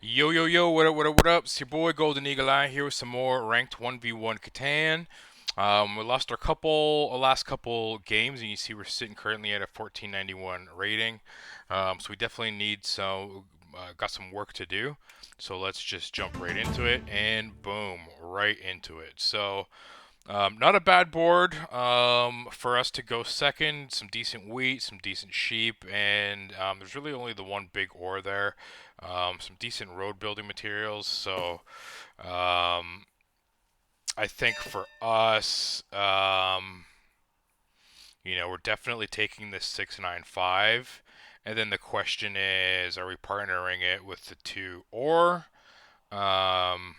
Yo, yo, yo, what up, what up, what up? It's your boy GoldenEagleEye here with some more ranked 1v1 Catan. We lost our last couple games, and you see we're sitting currently at a 1491 rating. So we definitely need got some work to do. So let's just jump right into it, and boom, right into it. Not a bad board for us to go second. Some decent wheat, some decent sheep, and there's really only the one big ore there. Some decent road building materials. Um, I think for us, we're definitely taking this 695. And then the question is, are we partnering it with the two ore? Um,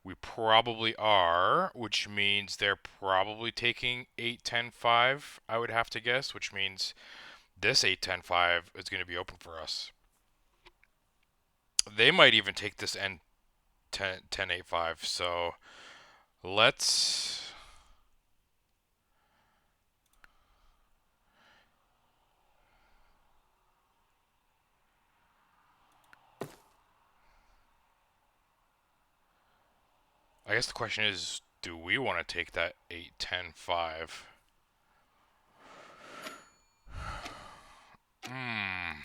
We probably are, which means they're probably taking 8-10-5, I would have to guess, which means this 8-10-5 is going to be open for us. They might even take this N 10-8-5, so let's. I guess the question is, do we want to take that 8-10-5? Hmm.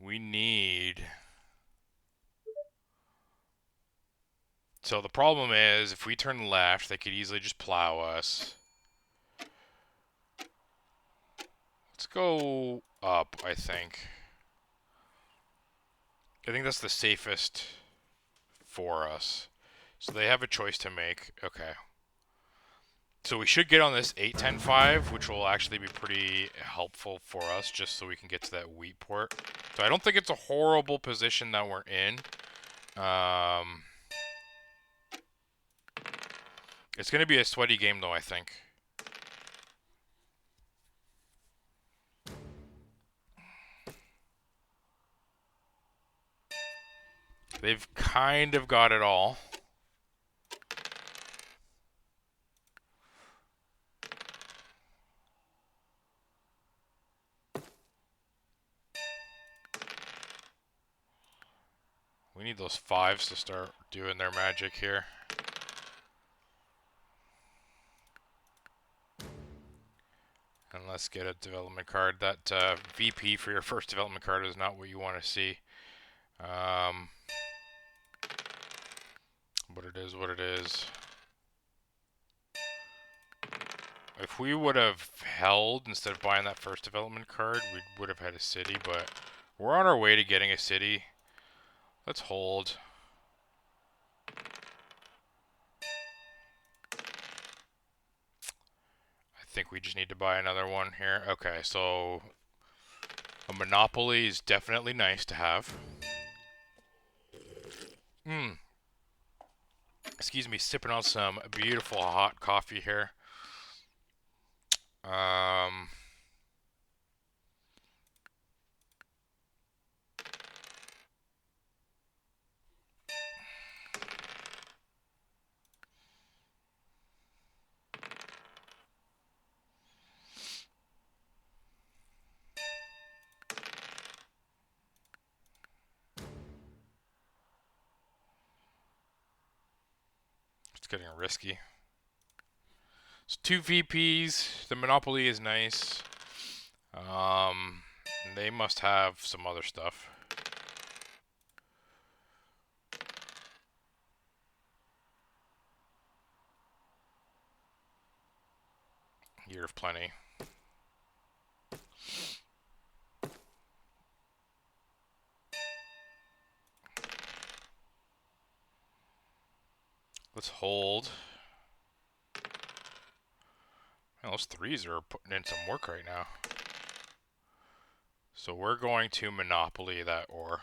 We need. So the problem is, if we turn left, they could easily just plow us. Let's go up, I think. I think that's the safest for us. So they have a choice to make. Okay. So we should get on this 8-10-5, which will actually be pretty helpful for us, just so we can get to that wheat port. So I don't think it's a horrible position that we're in. Um, it's going to be a sweaty game, though, I think. They've kind of got it all. We need those fives to start doing their magic here. And let's get a development card. That VP for your first development card is not what you want to see. Um, but it is what it is. If we would have held instead of buying that first development card, we would have had a city, but we're on our way to getting a city. Let's hold. I think we just need to buy another one here. Okay, so a monopoly is definitely nice to have. Excuse me, sipping on some beautiful hot coffee here. Um, it's getting risky. So two VPs. The monopoly is nice. Um, they must have some other stuff. Year of Plenty. Let's hold. Man, those threes are putting in some work right now. So we're going to monopoly that ore.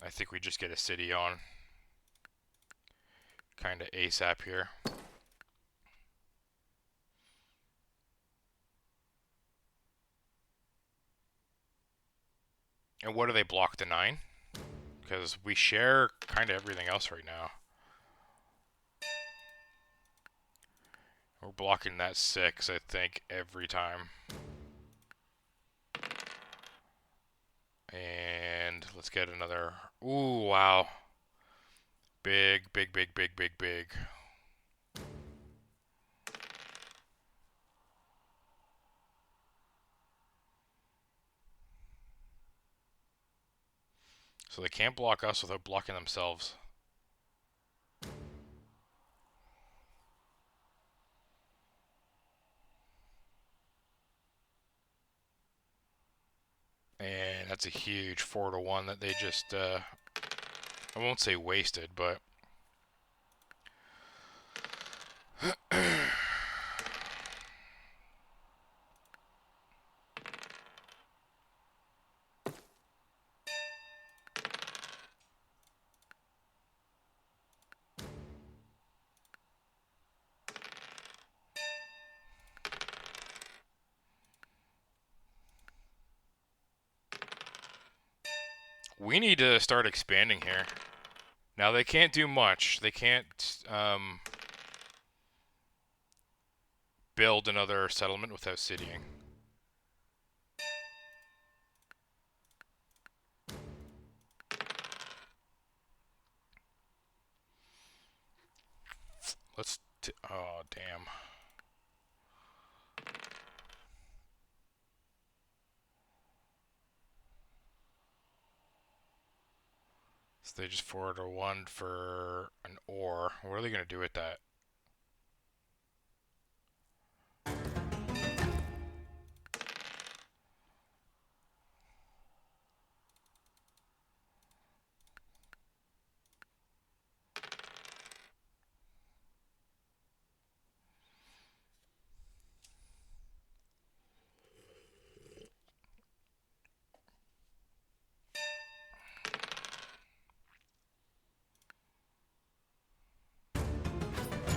I think we just get a city on. Kind of ASAP here. And what do they block? The 9? Because we share kind of everything else right now. We're blocking that 6, I think, every time. And let's get another. Ooh, wow. Big, big, big, big, big, big. So they can't block us without blocking themselves. And that's a huge 4-1 that they just, I won't say wasted, but we need to start expanding here. Now they can't do much. They can't build another settlement without citying. Let's. Oh damn. So they just forward a 1 for an ore. What are they gonna do with that?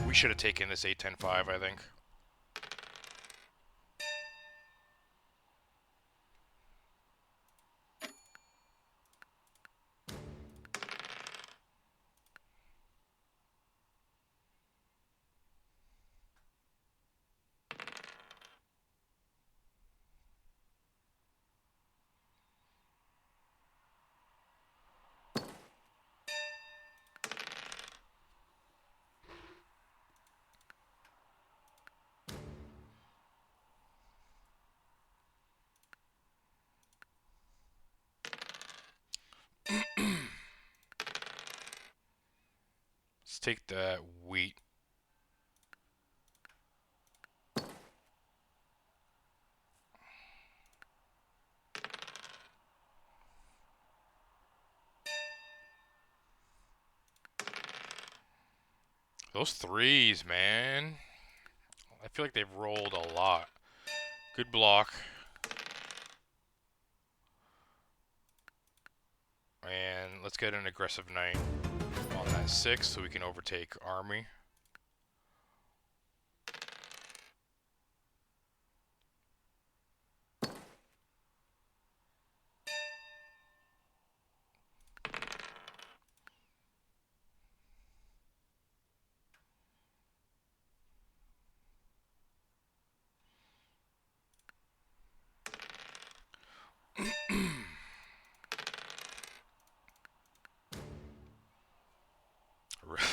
We should have taken this 8-10-5, I think. Let's take that wheat. Those 3s, man. I feel like they've rolled a lot. Good block. And let's get an aggressive knight on that 6 so we can overtake army.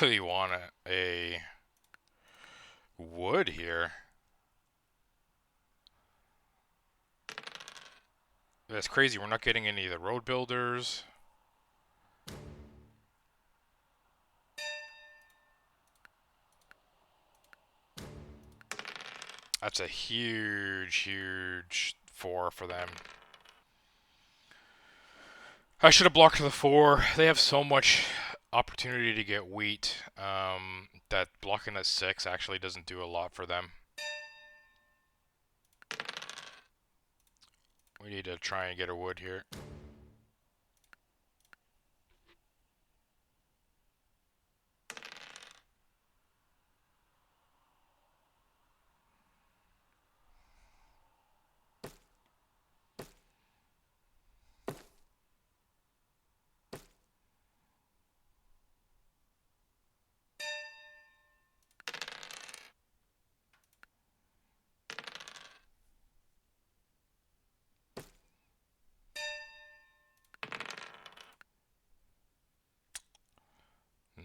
Really want a wood here. That's crazy. We're not getting any of the road builders. That's a huge, huge 4 for them. I should have blocked the 4. They have so much opportunity to get wheat that blocking that 6 actually doesn't do a lot for them. We need to try and get a wood here.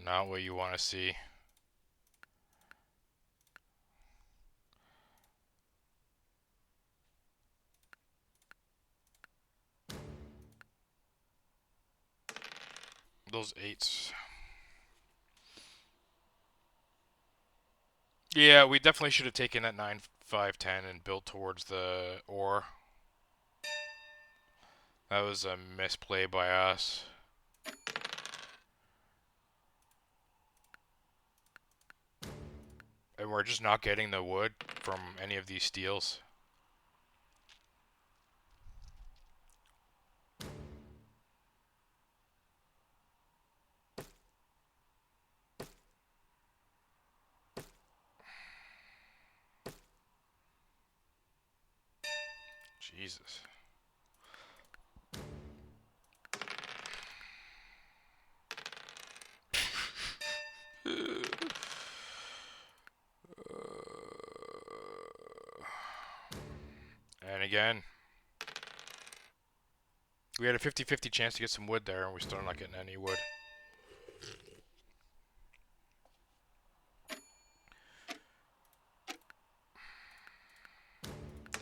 Not what you want to see. Those 8s. Yeah, we definitely should have taken that 9, 5, 10 and built towards the ore. That was a misplay by us. And we're just not getting the wood from any of these steels. Jesus. And again, we had a 50-50 chance to get some wood there, and we're still not getting any wood.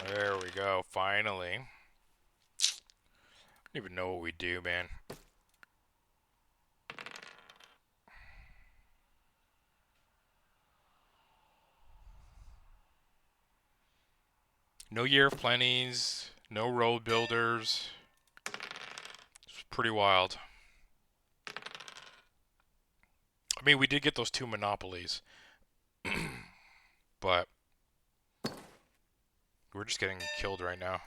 There we go, finally. I don't even know what we do, man. No year of plenties, no road builders. It's pretty wild. I mean, we did get those 2 monopolies, but we're just getting killed right now.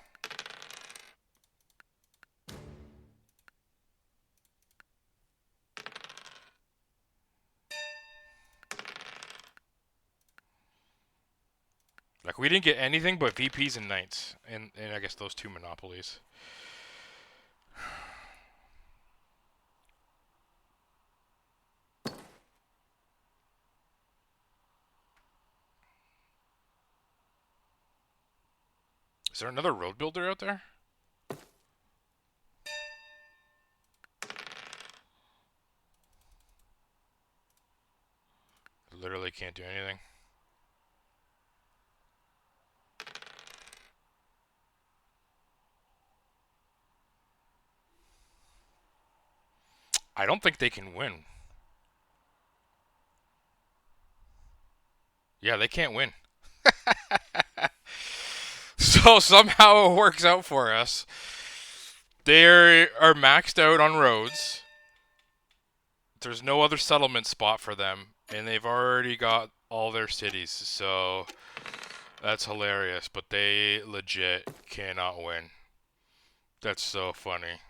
Like, we didn't get anything but VPs and knights, and I guess those 2 monopolies. Is there another road builder out there? Literally can't do anything. I don't think they can win. Yeah, they can't win. So somehow it works out for us. They are maxed out on roads. There's no other settlement spot for them, and they've already got all their cities, so that's hilarious. But they legit cannot win. That's so funny.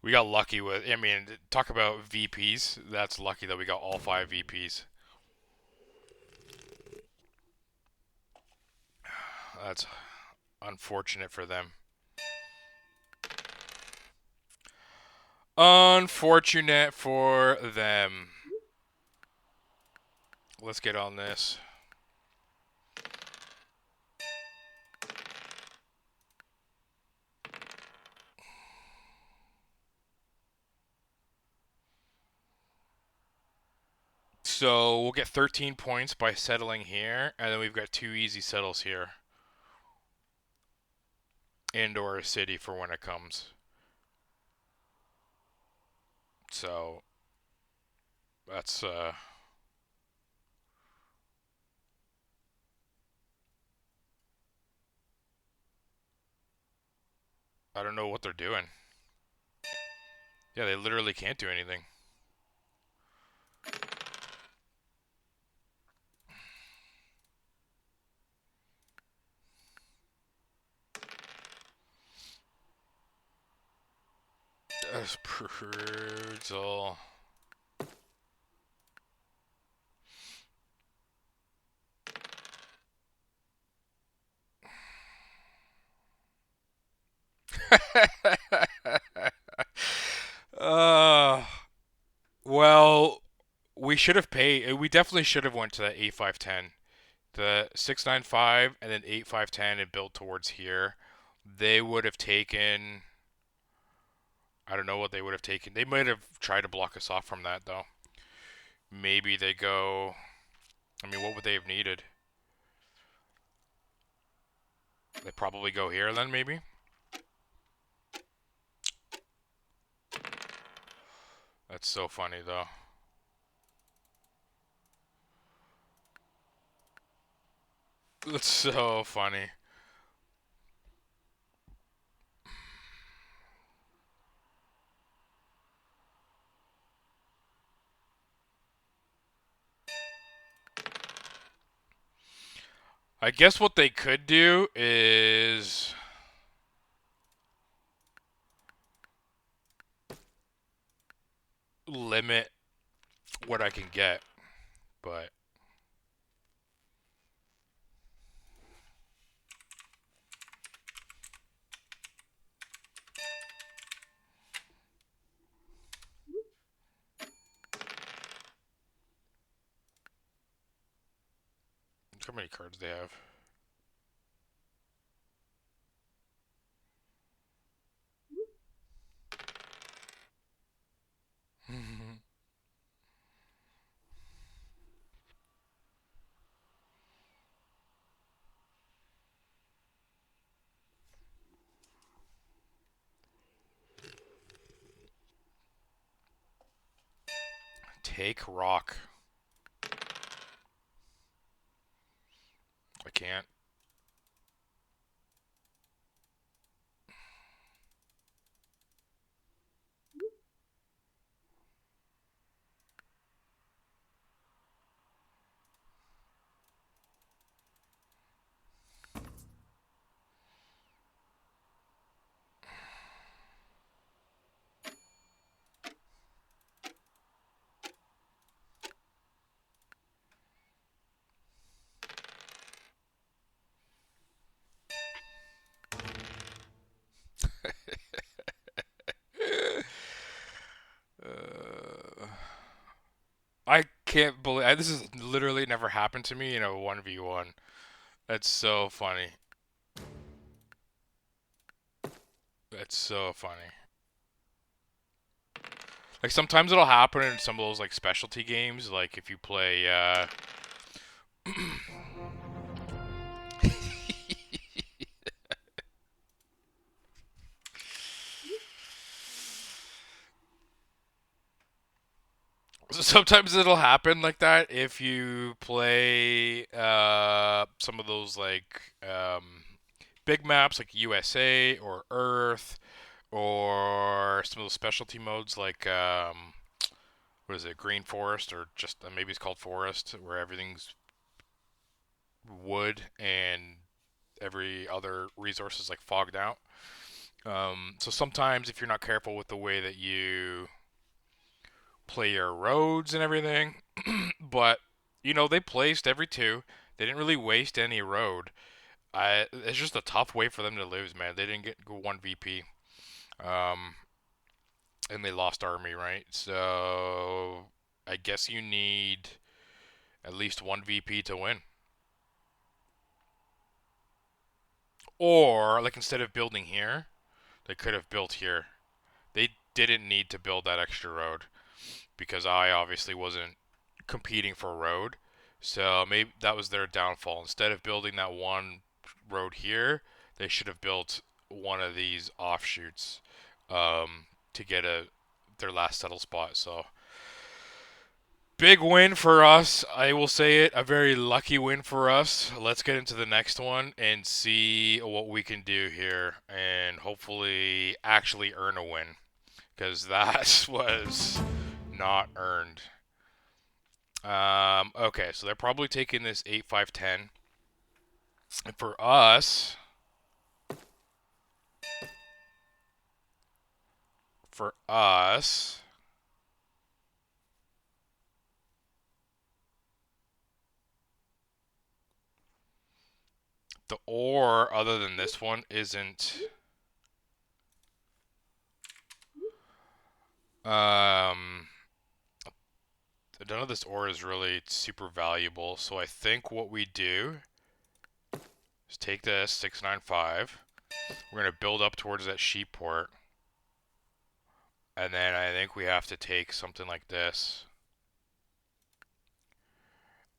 We got lucky with, I mean, talk about VPs. That's lucky that we got all 5 VPs. That's unfortunate for them. Unfortunate for them. Let's get on this. So we'll get 13 points by settling here, and then we've got 2 easy settles here. Indoor a city for when it comes. So that's I don't know what they're doing. Yeah, they literally can't do anything. That's brutal. uh, well, we should have paid. We definitely should have went to that A510 The 695 and then 8510 and built towards here, they would have taken. I don't know what they would have taken. They might have tried to block us off from that though. Maybe they go. I mean, what would they have needed? They probably go here then, maybe. That's so funny though. That's so funny. I guess what they could do is limit what I can get, but look how many cards they have. Take rock. I can't. Uh, I can't believe this has literally never happened to me in a 1v1. That's so funny. That's so funny. Like sometimes it'll happen in some of those like specialty games, like if you play so sometimes it'll happen like that if you play some of those like big maps like USA or Earth or some of those specialty modes like what is it, Green Forest, or just maybe it's called Forest, where everything's wood and every other resource is like fogged out. So sometimes if you're not careful with the way that you play your roads and everything, but you know they placed every two. They didn't really waste any road. It's just a tough way for them to lose, man. They didn't get one VP, um, and they lost army, right? So I guess you need at least one VP to win. Or like instead of building here, they could have built here. They didn't need to build that extra road because I obviously wasn't competing for road. So maybe that was their downfall. Instead of building that one road here, they should have built one of these offshoots to get their last settle spot. So big win for us. I will say it. A very lucky win for us. Let's get into the next one and see what we can do here and hopefully actually earn a win because that was not earned. Okay, so they're probably taking this 8-5-10. And for us, the ore other than this one isn't um none of this ore is really super valuable, so I think what we do is take this 695. We're going to build up towards that sheep port. And then I think we have to take something like this.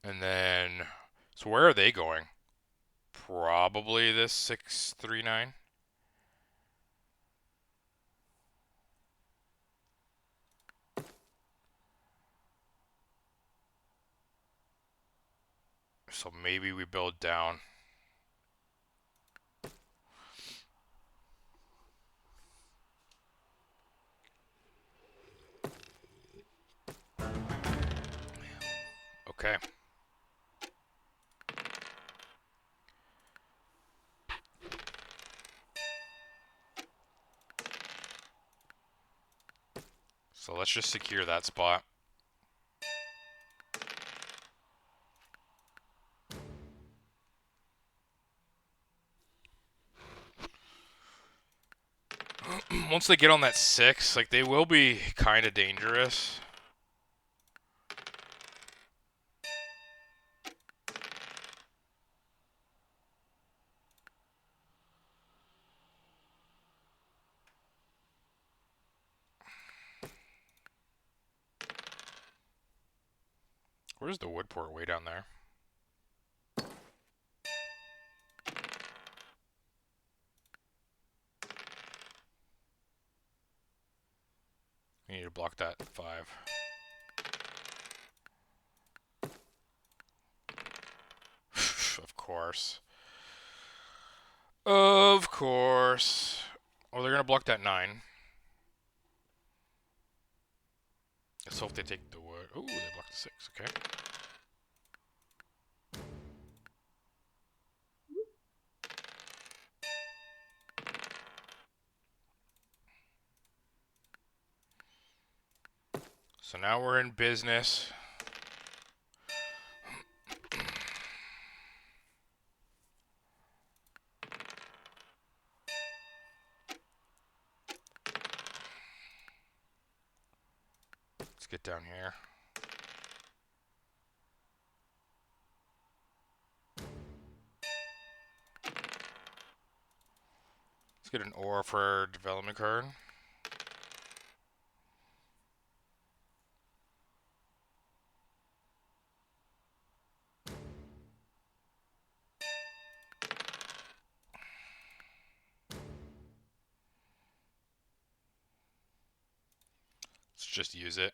And then, so where are they going? Probably this 639. So maybe we build down. Okay. So let's just secure that spot. Once they get on that 6, like, they will be kind of dangerous. Where's the wood port? Way down there. We need to block that 5. Of course. Of course. Oh, they're gonna block that 9. So if they take the wood. Ooh, they blocked the 6. Okay. So now we're in business. Let's get down here. Let's get an ore for development card. Let's just use it.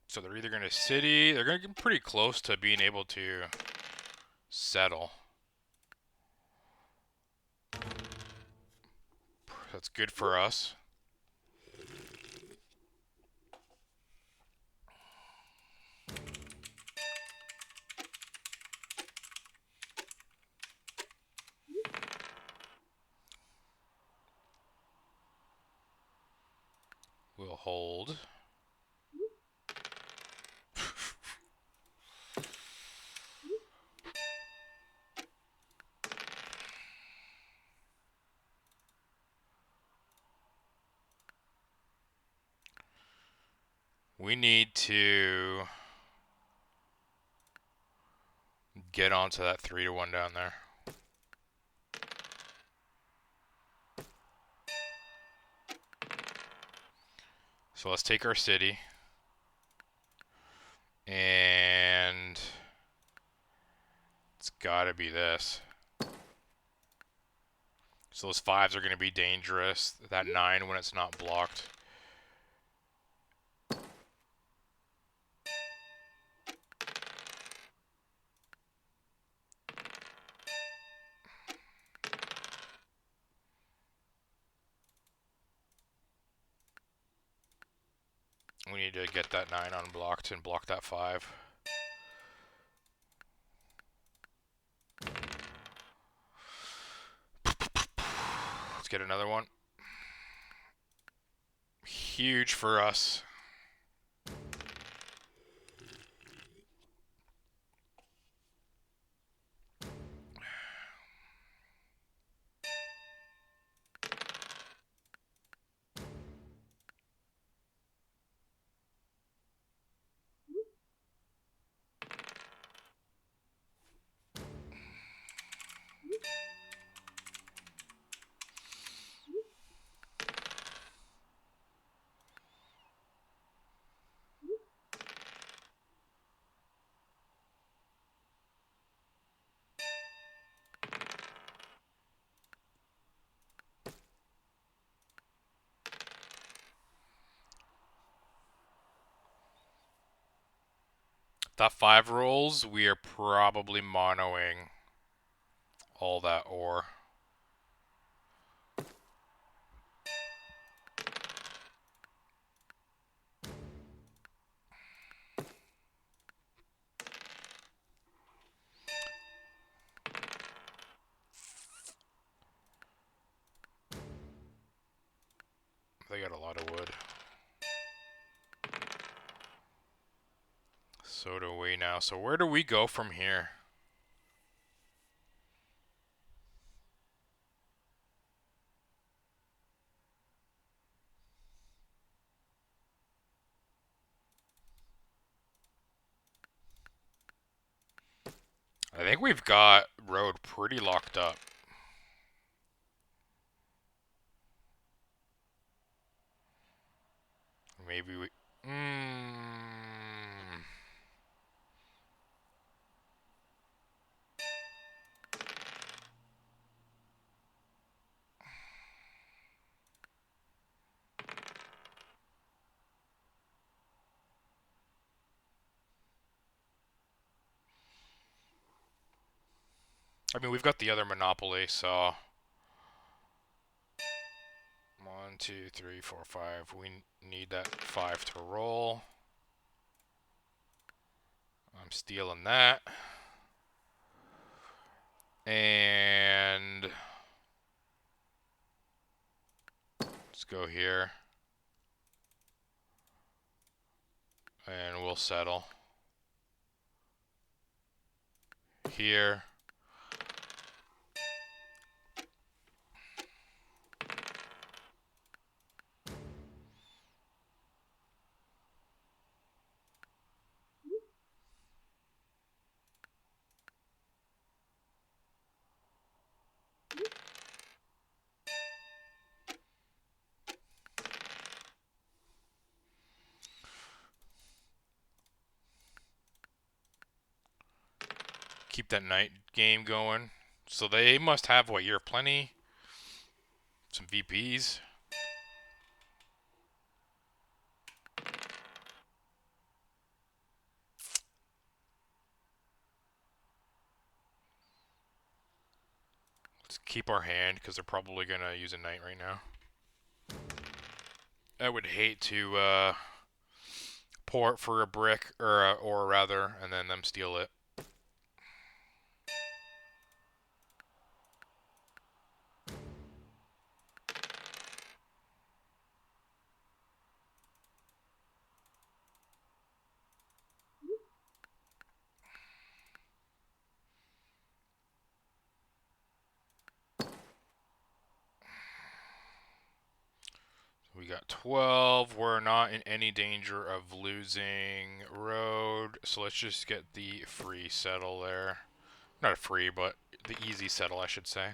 So they're either going to city, they're going to get pretty close to being able to settle. That's good for us. We'll hold. We need to get onto that 3-1 down there. So let's take our city. And it's gotta be this. So those 5s are gonna be dangerous. That 9 when it's not blocked. We need to get that 9 unblocked and block that 5. Let's get another one. Huge for us. That 5 rolls, we are probably monoing all that ore. They got a lot of wood. So do we now. So where do we go from here? I think we've got road pretty locked up. Maybe we... I mean, we've got the other monopoly, so... 1, 2, 3, 4, 5. We need that 5 to roll. I'm stealing that. And... let's go here. And we'll settle. Here. Keep that night game going. So they must have, what, year plenty? Some VPs. Let's keep our hand, because they're probably going to use a knight right now. I would hate to pour it for a brick, or rather, and then them steal it. We got 12. We're not in any danger of losing road, so let's just get the free settle there. Not a free, but the easy settle, I should say.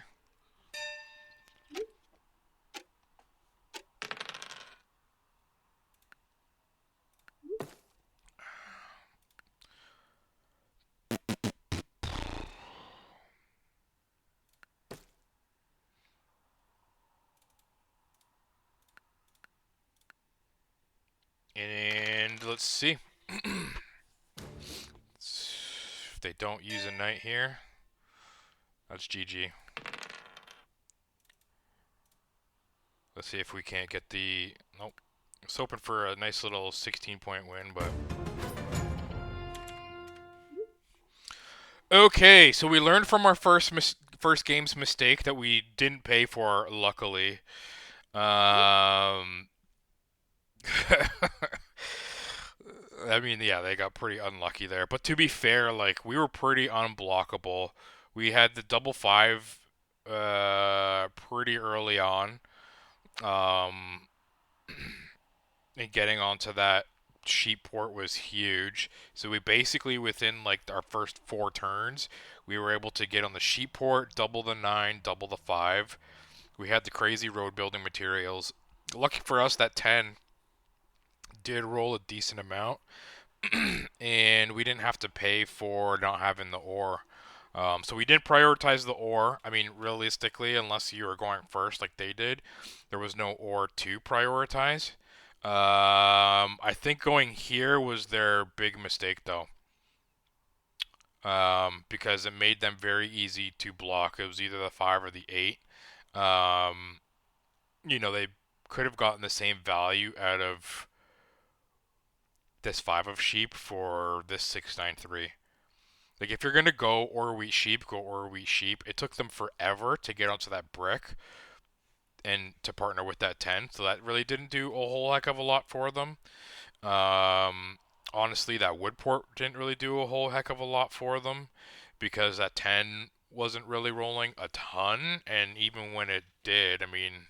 And let's see. If they don't use a knight here, that's GG. Let's see if we can't get the... nope. was hoping for a nice little 16-point win, but... Okay, so we learned from our first game's mistake that we didn't pay for, luckily. Um... I mean, yeah, they got pretty unlucky there. But to be fair, like, we were pretty unblockable. We had the double five pretty early on. Um, and getting onto that sheep port was huge. So we basically, within like our first 4 turns, we were able to get on the sheep port, double the 9, double the 5. We had the crazy road building materials. Lucky for us, that 10 did roll a decent amount. And we didn't have to pay for not having the ore. So we did prioritize the ore. I mean, realistically, unless you were going first like they did, there was no ore to prioritize. I think going here was their big mistake, though, because it made them very easy to block. It was either the 5 or the 8. Um, they could have gotten the same value out of this 5 of sheep for this 693. Like, if you're going to go ore wheat sheep, go ore wheat sheep. It took them forever to get onto that brick and to partner with that 10, so that really didn't do a whole heck of a lot for them. Honestly, that wood port didn't really do a whole heck of a lot for them because that 10 wasn't really rolling a ton, and even when it did, I mean,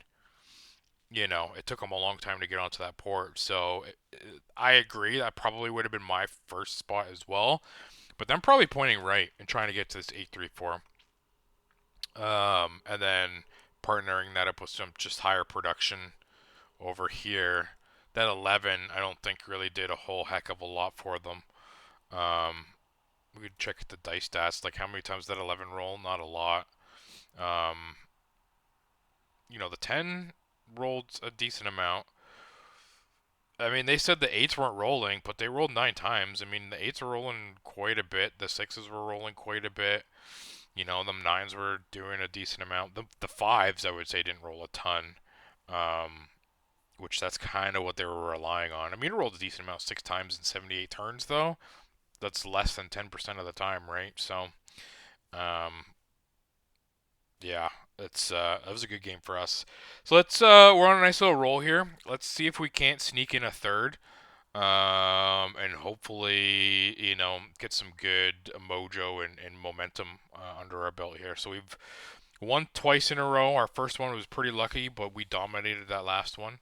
it took them a long time to get onto that port. So I agree, that probably would have been my first spot as well. But I'm probably pointing right and trying to get to this 834. And then partnering that up with some just higher production over here. That 11, I don't think really did a whole heck of a lot for them. We could check the dice stats, like how many times did that 11 roll? Not a lot. Um, the 10 rolled a decent amount. I mean, they said the 8s weren't rolling, but they rolled 9 times. I mean, the 8s were rolling quite a bit. The 6s were rolling quite a bit. Them 9s were doing a decent amount. The 5s, I would say, didn't roll a ton. Which that's kind of what they were relying on. I mean, it rolled a decent amount 6 times in 78 turns, though. That's less than 10% of the time, right? So, um, yeah, that was a good game for us. So we're on a nice little roll here. Let's see if we can't sneak in a third. And hopefully, get some good mojo and momentum under our belt here. So we've won twice in a row. Our first one was pretty lucky, but we dominated that last one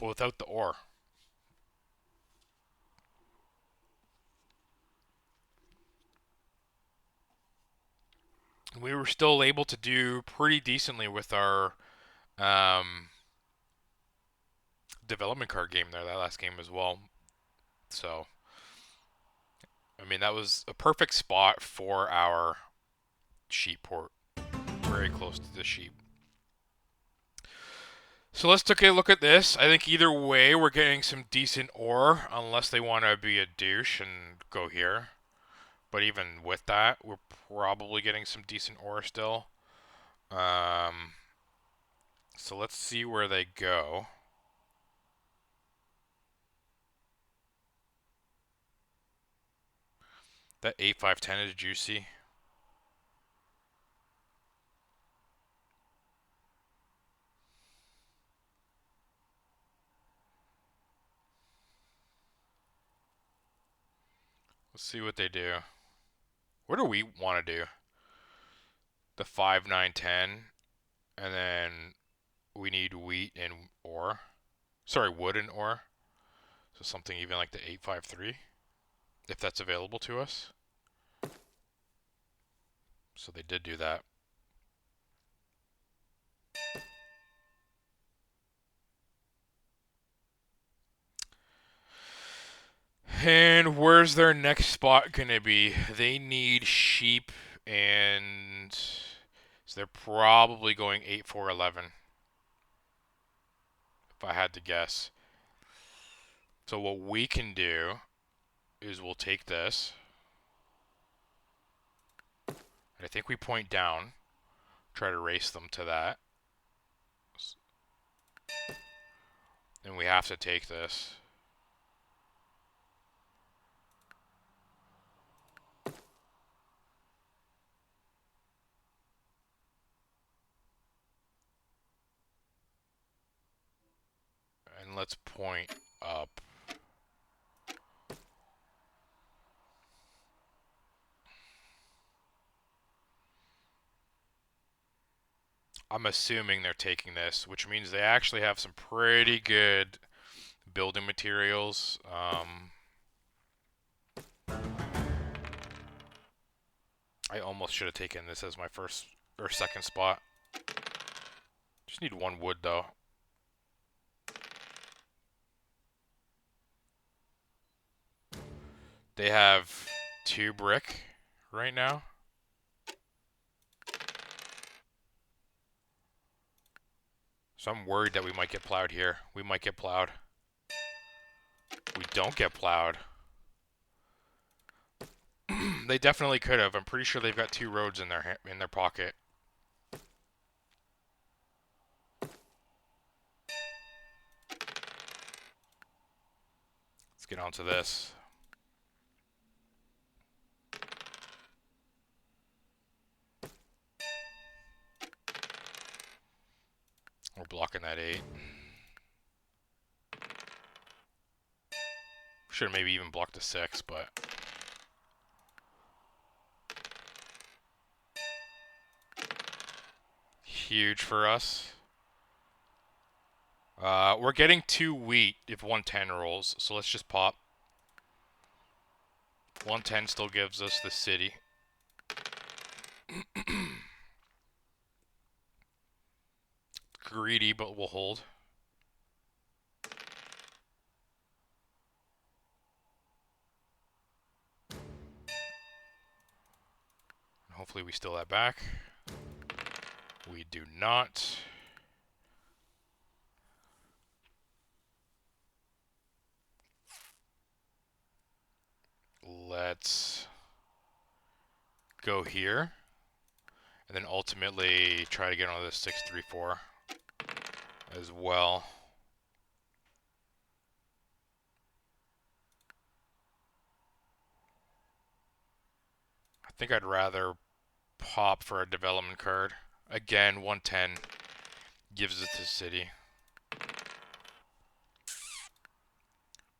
without the ore. We were still able to do pretty decently with our um, development card game there, that last game as well. So, I mean, that was a perfect spot for our sheep port. Very close to the sheep. So let's take a look at this. I think either way, we're getting some decent ore, unless they want to be a douche and go here. But even with that, we're probably getting some decent ore still. So let's see where they go. That 8-5-10 is juicy. Let's see what they do. What do we want to do? The 5-9-10, and then we need wheat and ore. Sorry, wood and ore. So something even like the 8-5-3, if that's available to us. So they did do that. And where's their next spot gonna be? They need sheep, and so they're probably going 8-4-11, if I had to guess. So what we can do is we'll take this, and I think we point down, try to race them to that. And we have to take this. And let's point up. I'm assuming they're taking this, which means they actually have some pretty good building materials. I almost should have taken this as my first or second spot. Just need one wood though. They have 2 brick right now. So I'm worried that we might get plowed here. We might get plowed. We don't get plowed. They definitely could have. I'm pretty sure they've got 2 roads in their pocket. Let's get onto this. We're blocking that 8. Should have maybe even blocked a 6, but huge for us. We're getting 2 wheat if 110 rolls, so let's just pop. 110 still gives us the city. Greedy, but we'll hold. Hopefully we steal that back. We do not. Let's go here. And then ultimately try to get on this 6-3-4 as well. I think I'd rather pop for a development card. Again, 110 gives it to city.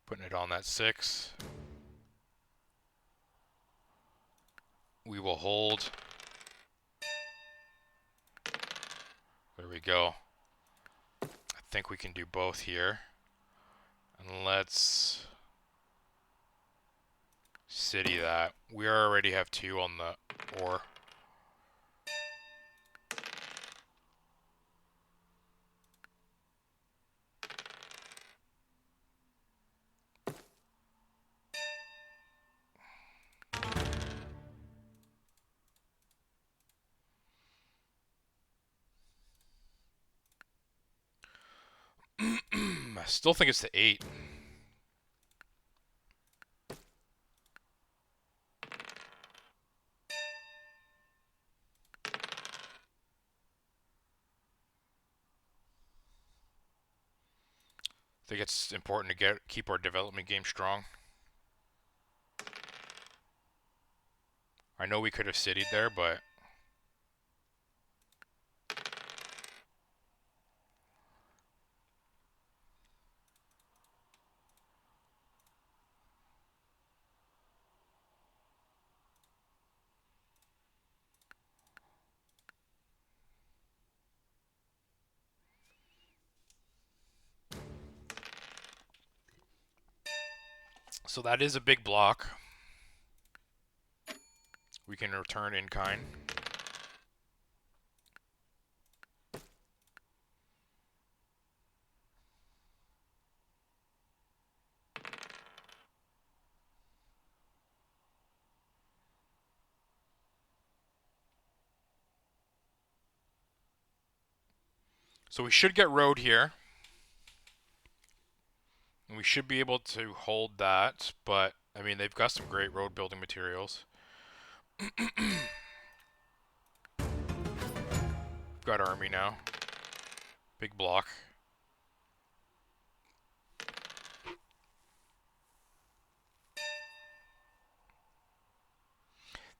Putting it on that 6. We will hold. There we go. I think we can do both here. And let's city that. We already have 2 on the ore. I still think it's the 8. I think it's important to keep our development game strong. I know we could have citied there, but so that is a big block. We can return in kind. So we should get road here. And we should be able to hold that, but I mean, they've got some great road building materials. Got army now. Big block.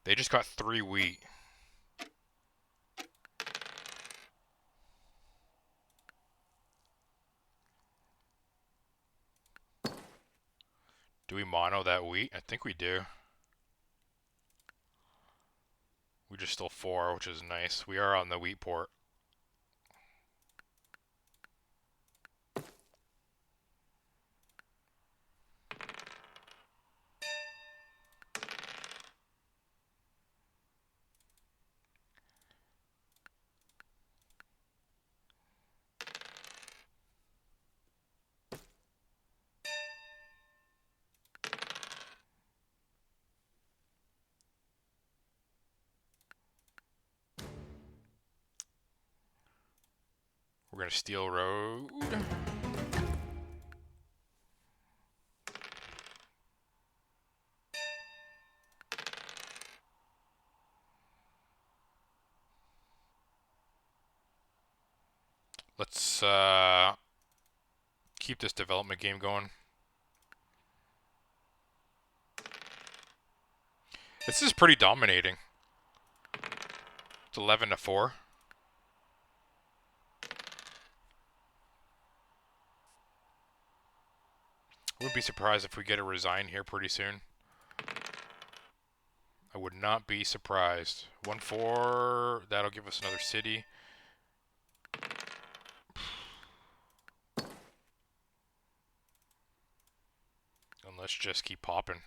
They just got 3 wheat. Do we mono that wheat? I think we do. We just stole 4, which is nice. We are on the wheat port. We're gonna steal road. Let's keep this development game going. This is pretty dominating. It's 11-4. Wouldn't be surprised if we get a resign here pretty soon. I would not be surprised. 1-4. That'll give us another city. And let's just keep popping.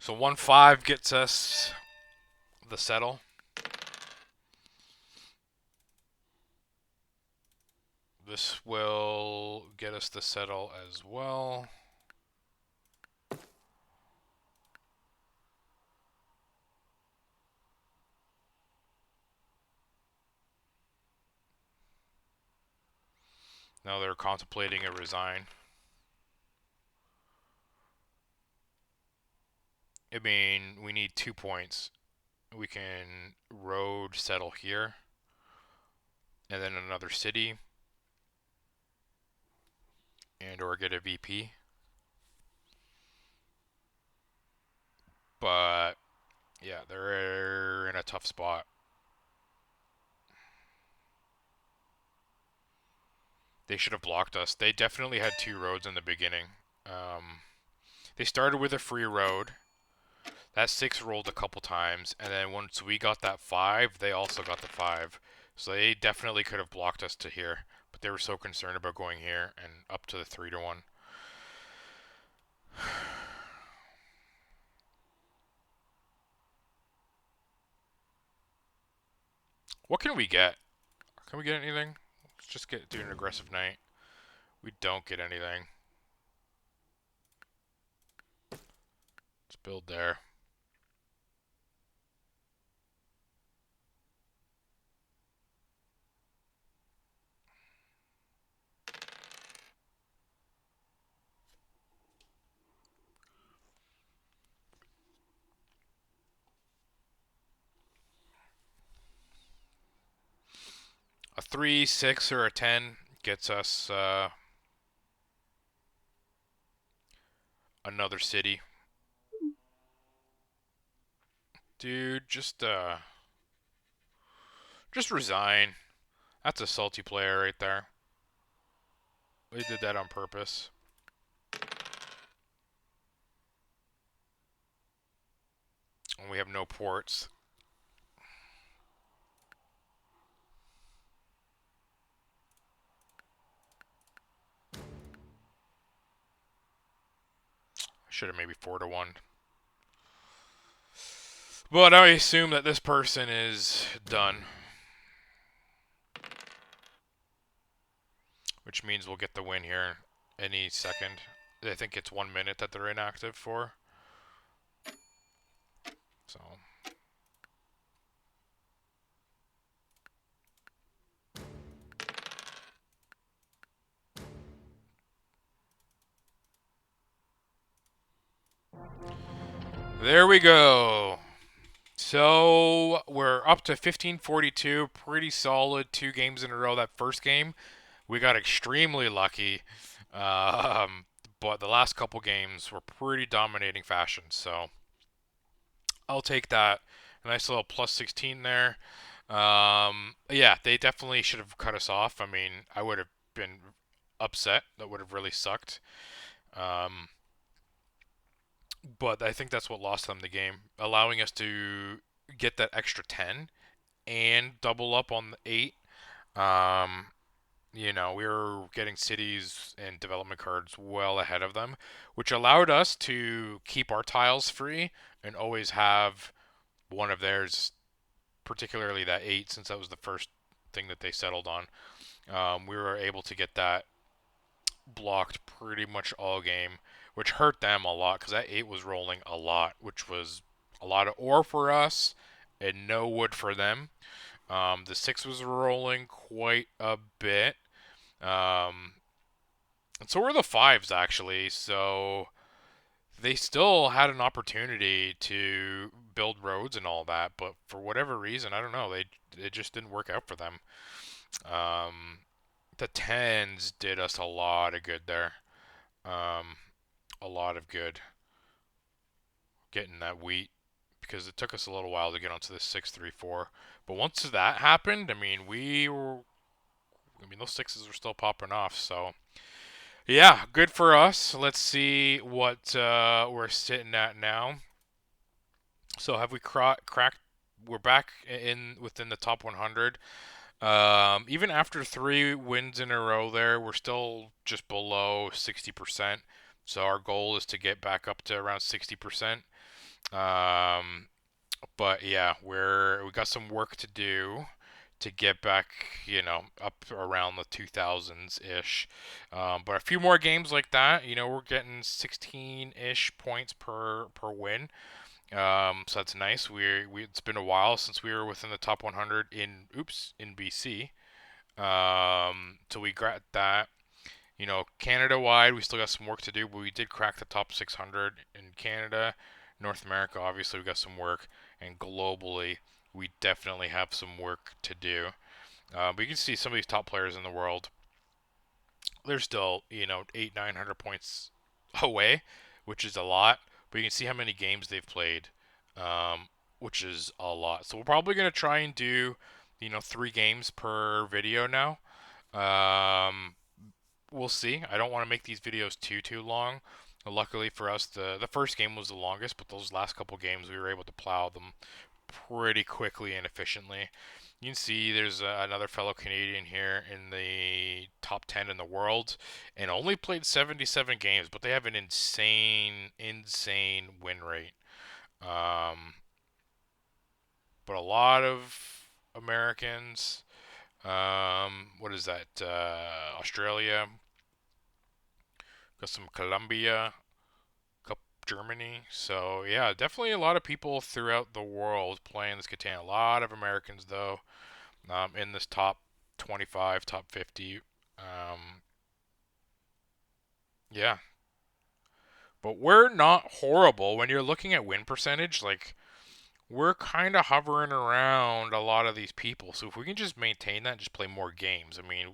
So 1-5 gets us the settle. This will get us the settle as well. Now they're contemplating a resign. I mean, we need 2 points. We can road settle here. And then another city. And or get a VP. But yeah, they're in a tough spot. They should have blocked us. They definitely had 2 roads in the beginning. They started with a free road. That 6 rolled a couple times, and then once we got that 5, they also got the 5. So they definitely could have blocked us to here, but they were so concerned about going here and up to the 3-1. What can we get? Can we get anything? Let's just do an aggressive knight. We don't get anything. Let's build there. A 3, 6, or a 10 gets us another city. Dude, just resign. That's a salty player right there. They did that on purpose. And we have no ports. Should have maybe 4-1. But I assume that this person is done. Which means we'll get the win here any second. I think it's 1 minute that they're inactive for. So. There we go. So we're up to 1542. Pretty solid 2 games in a row. That first game, we got extremely lucky. Um, but the last couple games were pretty dominating fashion, so I'll take that. A nice little plus 16 there. Yeah, they definitely should have cut us off. I mean, I would have been upset. That would have really sucked. Um, but I think that's what lost them the game, allowing us to get that extra 10 and double up on the 8. Um, we were getting cities and development cards well ahead of them, which allowed us to keep our tiles free and always have one of theirs, particularly that 8, since that was the first thing that they settled on. We were able to get that blocked pretty much all game, which hurt them a lot because that 8 was rolling a lot, which was a lot of ore for us and no wood for them. The 6 was rolling quite a bit. Um, and so were the 5s, actually. So they still had an opportunity to build roads and all that, but for whatever reason, I don't know, it just didn't work out for them. Um, the 10s did us a lot of good there. Um, a lot of good getting that wheat because it took us a little while to get onto this 634. But once that happened, I mean, those 6s were still popping off. So, yeah, good for us. Let's see what we're sitting at now. So, have we cracked? We're back in within the top 100. Even after 3 wins in a row, we're still just below 60%. So our goal is to get back up to around 60%. Um, but yeah, we got some work to do to get back, up around the 2000s ish. But a few more games like that, we're getting 16-ish points per win. So that's nice. It's been a while since we were within the top 100 in BC. So we got that. Canada wide, we still got some work to do, but we did crack the top 600 in Canada. North America, obviously, we got some work, and globally, we definitely have some work to do. But you can see some of these top players in the world, they're still, 900 points away, which is a lot. But you can see how many games they've played, um, which is a lot. So we're probably gonna try and do, 3 games per video now. Um, we'll see. I don't want to make these videos too long. Luckily for us, the first game was the longest, but those last couple games we were able to plow them pretty quickly and efficiently. You can see there's another fellow Canadian here in the top 10 in the world and only played 77 games, but they have an insane win rate. Um, but a lot of Americans, what is that? Australia, got some Colombia, Germany. So yeah, definitely a lot of people throughout the world playing this Catan. A lot of Americans though, in this top 25, top 50. Um, yeah, but we're not horrible when you're looking at win percentage. Like we're kind of hovering around a lot of these people. So if we can just maintain that, and just play more games. I mean,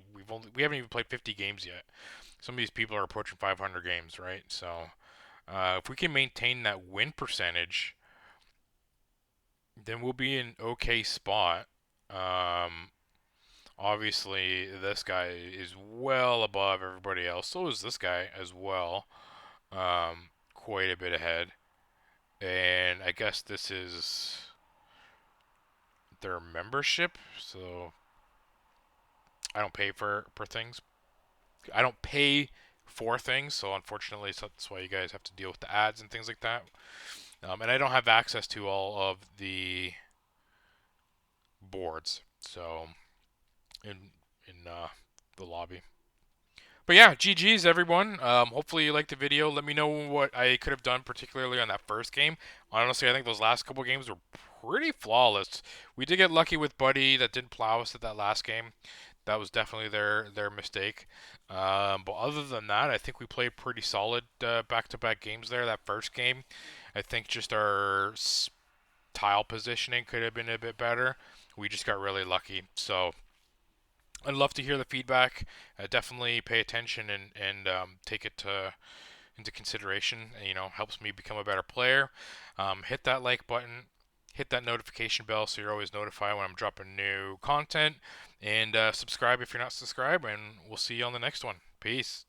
we haven't even played 50 games yet. Some of these people are approaching 500 games, right? So if we can maintain that win percentage, then we'll be in okay spot. Um, obviously, this guy is well above everybody else. So is this guy as well. Quite a bit ahead. And I guess this is their membership. So I don't pay for things. I don't pay for things. So unfortunately, that's why you guys have to deal with the ads and things like that. And I don't have access to all of the boards. So in the lobby. But yeah, GG's everyone. Hopefully you liked the video. Let me know what I could have done, particularly on that first game. Honestly, I think those last couple games were pretty flawless. We did get lucky with Buddy that didn't plow us at that last game. That was definitely their mistake. But other than that, I think we played pretty solid back-to-back games there. That first game, I think just our tile positioning could have been a bit better. We just got really lucky. So I'd love to hear the feedback. Definitely pay attention and take it into consideration. Helps me become a better player. Hit that like button, hit that notification bell so you're always notified when I'm dropping new content, and subscribe if you're not subscribed. And we'll see you on the next one. Peace.